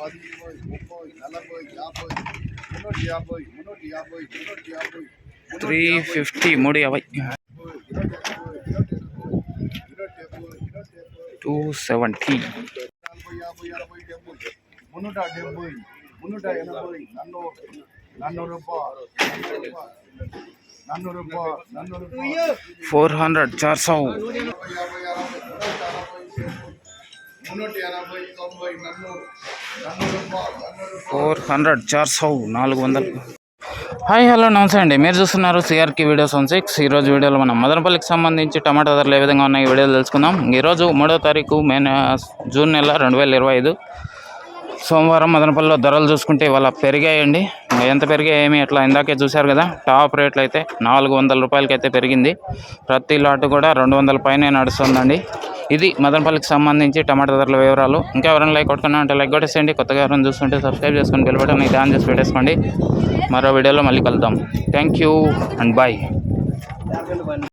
350 350 270 400 400 400 hi hello నమస్తే అండి. మీరు చూస్తున్నారు సిఆర్కి వీడియోస్ 16. ఈరోజు వీడియోలో మనం మదనపల్లికి సంబంధించి టమాటా ధరలు ఏ విధంగా ఉన్నాయి వీడియోలు తెలుసుకుందాం. ఈరోజు 3వ తారీఖు జూన్ నెల 2025 సోమవారం. మదనపల్లిలో ధరలు చూసుకుంటే ఇవాళ పెరిగాయండి. ఎంత పెరిగాయేమి అట్లా ఇందాకే చూశారు కదా. టాప్ రేట్లు అయితే 400 రూపాయలకి అయితే పెరిగింది. ప్రతి లాటు కూడా 200 పైనే నడుస్తుందండి. ఇది మదనపల్లికి సంబంధించి టమాటా ధరల వివరాలు. ఇంకా ఎవరైనా లైక్ కొట్టుకున్నా అంటే లైక్ కొట్టేసేయండి. కొత్తగా ఎవరైనా చూస్తుంటే సబ్స్క్రైబ్ చేసుకొని బెల్ బటన్ అయితే ఆన్ చేసి పెట్టేసుకోండి. మరో వీడియోలో మళ్ళీ కలుద్దాం. Thank you and bye.